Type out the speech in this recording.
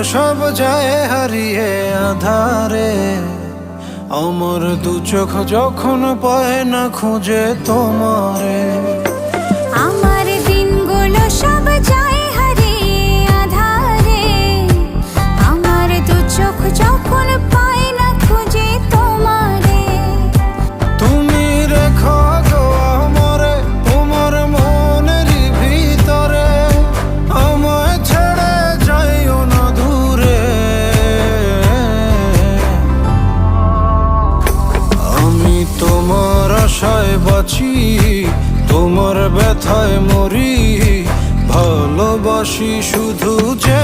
সব যায় হারিয়ে আধারে। আমার দু চোখ যখন পায় না খুঁজে তোমারে। আমার দিনগুলো সব যায় হারিয়ে আঁধারে। আমার দু চোখ যখন পায় না খুঁজে তোমারে। তুমি রেখো গো আমারে তোমার মনেরই ভিতরে, আমায় ছেড়ে যাইও না দূরে। আমি তোমার আশায় বাঁচি, তোমার ব্যথায় মরি, ভালোবাসি শুধু যে